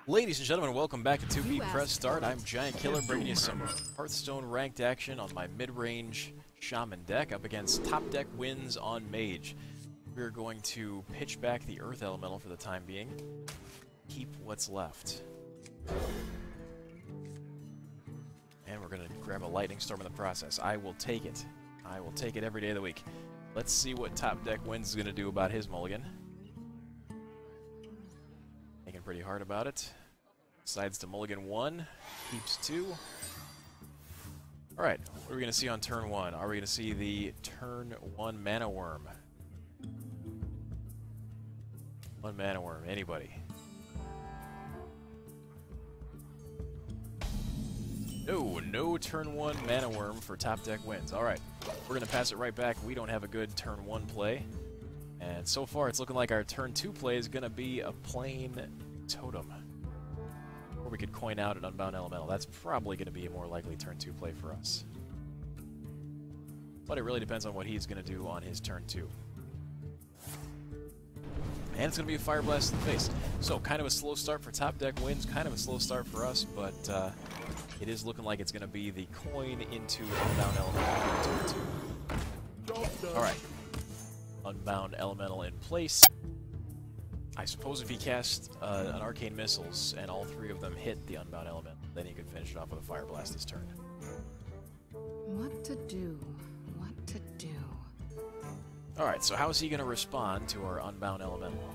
Ladies and gentlemen, welcome back to 2B Press Start. I'm GiantKiller, bringing you some Hearthstone ranked action on my mid-range Shaman deck up against TopDeckWins on Mage. We're going to pitch back the Earth Elemental for the time being. Keep what's left. And we're going to grab a Lightning Storm in the process. I will take it. I will take it every day of the week. Let's see what TopDeckWins is going to do about his mulligan. Thinking pretty hard about it. Decides to mulligan 1, keeps 2. Alright, what are we going to see on turn 1? Are we going to see the turn 1 Mana Worm? 1 Mana Worm, anybody? No turn 1 Mana Worm for TopDeckWins. Alright, we're going to pass it right back. We don't have a good turn 1 play. And so far, it's looking like our turn 2 play is going to be a plain Totem. Or we could coin out an Unbound Elemental. That's probably going to be a more likely turn 2 play for us. But it really depends on what he's going to do on his turn 2. And it's going to be a Fire Blast in the face. So, kind of a slow start for TopDeckWins, kind of a slow start for us, but it is looking like it's going to be the coin into Unbound Elemental on turn 2. Alright. Unbound Elemental in place. I suppose if he cast an Arcane Missiles and all 3 of them hit the Unbound Elemental, then he could finish it off with a Fire Blast this turn. What to do? What to do? Alright, so how is he going to respond to our Unbound Elemental?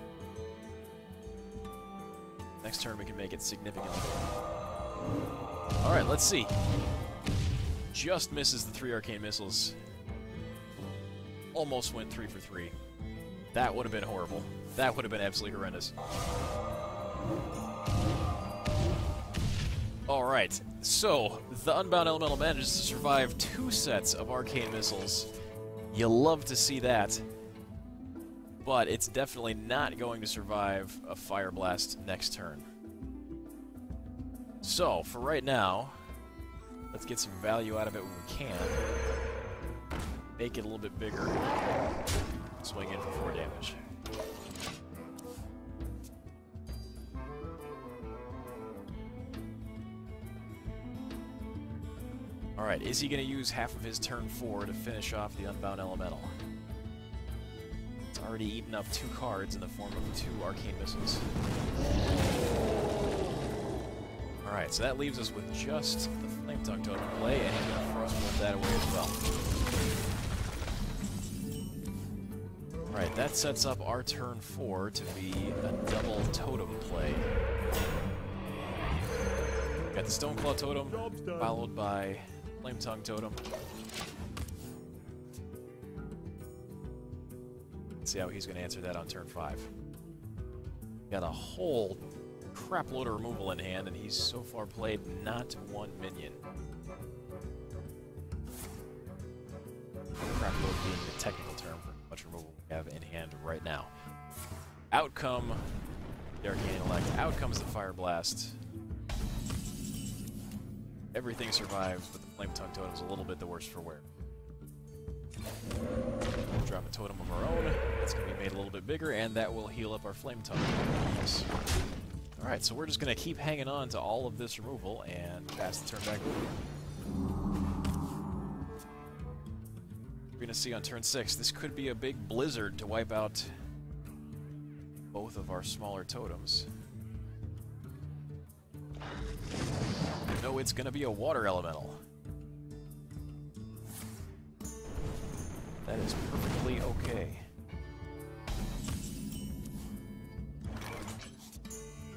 Next turn we can make it significantly better. Alright, let's see. Just misses the 3 Arcane Missiles. Almost went 3 for 3. That would have been horrible. That would have been absolutely horrendous. Alright, so the Unbound Elemental manages to survive 2 sets of Arcane Missiles. You love to see that. But it's definitely not going to survive a Fire Blast next turn. So, for right now, let's get some value out of it when we can. Make it a little bit bigger. Swing in for 4 damage. Alright, is he going to use half of his turn 4 to finish off the Unbound Elemental? It's already eaten up 2 cards in the form of 2 Arcane Missiles. Alright, so that leaves us with just the Flame Tongue Totem in play, and he's going to Frostbolt that away as well. Alright, that sets up our turn 4 to be a double Totem play. Got the Stoneclaw Totem, followed by Flame Tongue Totem. Let's see how he's going to answer that on turn 5. Got a whole crap load of removal in hand, and he's so far played not 1 minion. Crap load being the technical term for how much removal we have in hand right now. Out come the Arcane Intellect. Out comes the Fire Blast. Everything survives, but the Flame Tongue Totem is a little bit the worst for wear. We'll drop a totem of our own. It's going to be made a little bit bigger, and that will heal up our Flame Tongue. Alright, so we're just going to keep hanging on to all of this removal and pass the turn back over. We're going to see on turn 6, this could be a big blizzard to wipe out both of our smaller totems. No, it's going to be a Water Elemental. That is perfectly okay.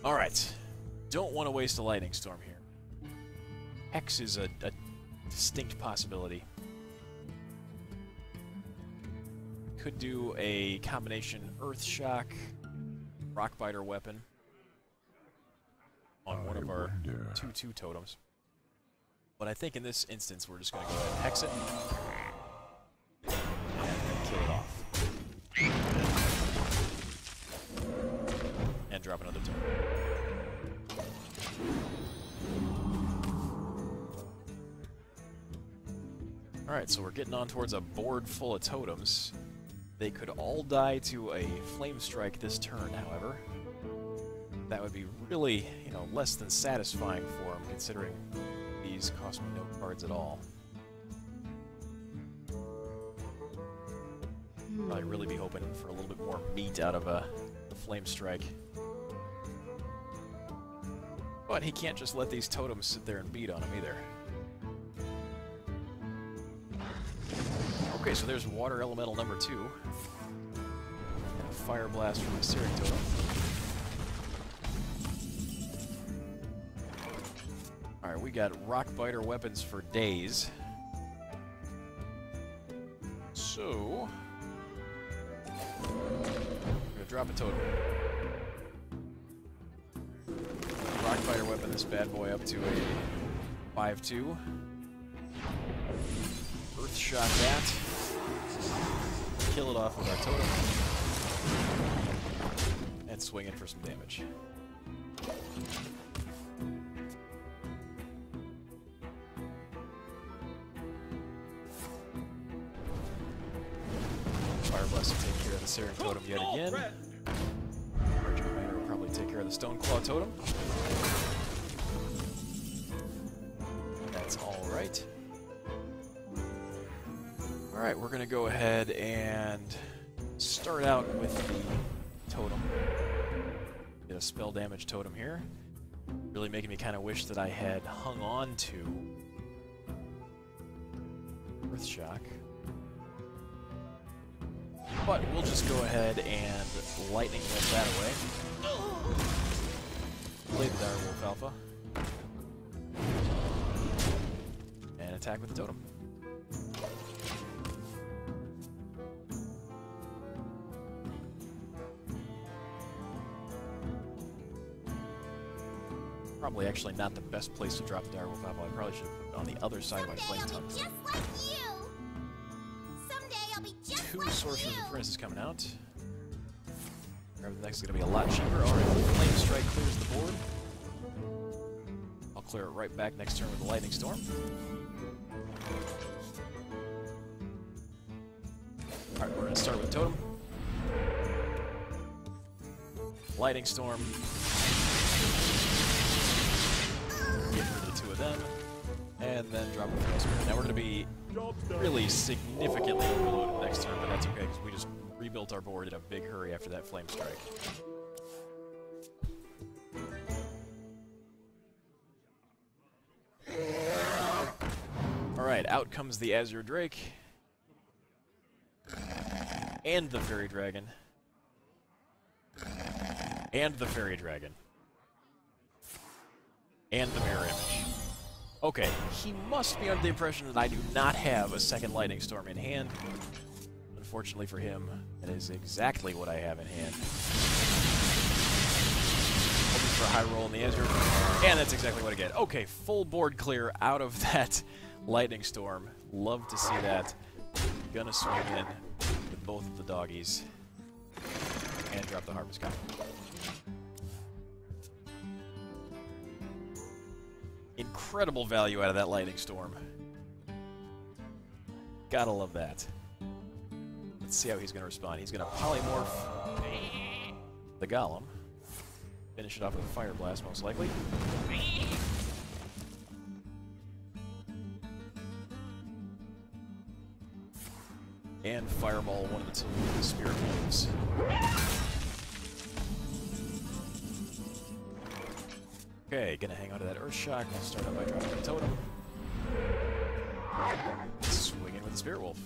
Alright. Don't want to waste a Lightning Storm here. Hex is a distinct possibility. Could do a combination Earth Shock, Rockbiter weapon on one of our 2/2 totems. But I think in this instance we're just going to go ahead and hex it and then kill it off. And drop another totem. Alright, so we're getting on towards a board full of totems. They could all die to a Flame Strike this turn, however. that would be really, you know, less than satisfying for him, considering these cost me no cards at all. Probably really be hoping for a little bit more meat out of the Flame Strike. But he can't just let these totems sit there and beat on him either. Okay, so there's Water Elemental number 2. And a Fire Blast from the Searing Totem. Alright, we got Rock Biter weapons for days. So... we're gonna drop a totem. Rock Biter weapon this bad boy up to a 5/2. Earth Shock that. Kill it off with our totem. And swing in for some damage. Fire Blast will take care of the Searing Totem yet again. Ashton Manor will probably take care of the Stone Claw Totem. That's alright. Alright, we're going to go ahead and start out with the totem. Get a spell damage totem here. Really making me kind of wish that I had hung on to Earth Shock. But we'll just go ahead and lightning bolt that away. Play the Direwolf Alpha. And attack with the totem. Probably actually not the best place to drop the Direwolf Alpha. I probably should have put it on the other side of my Flame Tongue. Two Sorcerers of Furnace is coming out. Grab the next is going to be a lot cheaper. Alright, Flame Strike clears the board. I'll clear it right back next turn with the Lightning Storm. Alright, we're going to start with Totem. Lightning Storm. Get rid of the 2 of them. And then drop a Frost Spirit. Now we're going to be really significantly overloaded next turn, but that's okay because we just rebuilt our board in a big hurry after that Flame Strike. Alright, out comes the Azure Drake. And the Fairy Dragon. And the Fairy Dragon. And the Mirror Image. Okay, he must be under the impression that I do not have a second Lightning Storm in hand. Unfortunately for him, that is exactly what I have in hand. Hoping for a high roll in the Azure, and that's exactly what I get. Okay, full board clear out of that Lightning Storm. Love to see that. Gonna swing in with both of the doggies. And drop the Harvest Copy. Incredible value out of that Lightning Storm. Gotta love that. Let's see how he's going to respond. He's going to polymorph the Golem. Finish it off with a Fire Blast, most likely. And Fireball one of the 2 with the Spirit Wolves. Okay, gonna hang on to that Earth Shock. We'll start out by dropping the Totem. Swing in with the Spirit Wolf.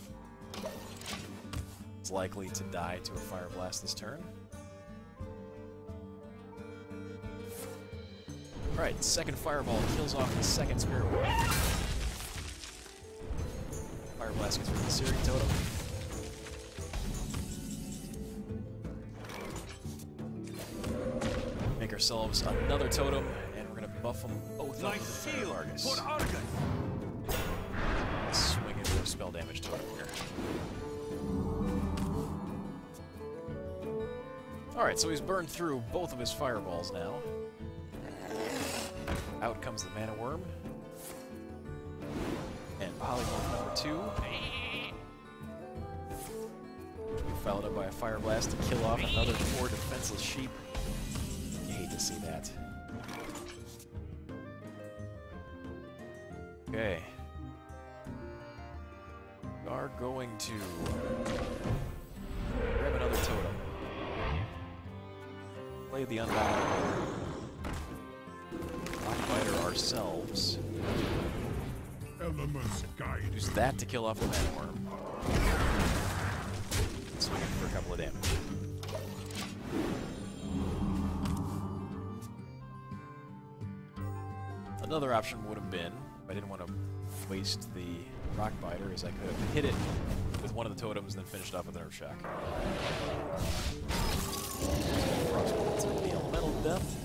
It's likely to die to a Fire Blast this turn. Alright, second Fireball kills off the second Spirit Wolf. Fire Blast gets rid of the Searing Totem. Make ourselves another Totem. Buff them both up with the Fire Argus. Swing into a spell damage totem here. Alright, so he's burned through both of his fireballs now. Out comes the Mana Worm. And Polymorph number 2. Which will be followed up by a Fire Blast to kill off another 4 defenseless sheep. You hate to see that. Okay. We are going to grab another totem. Play the Unbound Rockbiter ourselves. Elements guide. Use that to kill off the Manworm. Swing it for a couple of damage. Another option would have been, if I didn't want to waste the Rockbiter, is I could have hit it with one of the totems and then finished off with an Earth Shock. The elemental death.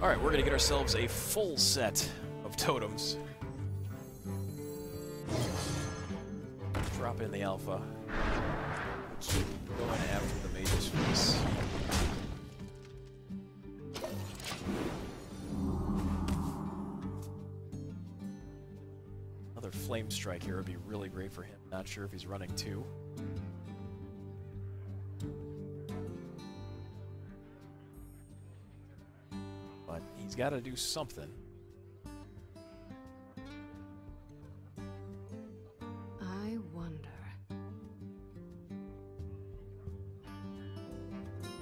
Alright, we're going to get ourselves a full set of totems. Drop in the alpha. Keep going after the Mage's face. Another Flame Strike here would be really great for him. Not sure if he's running two. But he's got to do something. I wonder.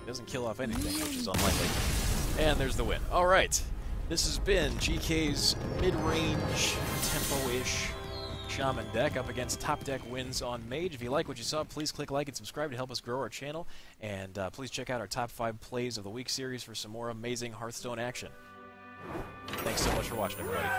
He doesn't kill off anything, which is unlikely. And there's the win. All right. This has been GK's mid-range, tempo-ish Shaman deck up against TopDeckWins on Mage. If you like what you saw, please click like and subscribe to help us grow our channel. And please check out our Top 5 Plays of the Week series for some more amazing Hearthstone action. Thanks so much for watching, everybody.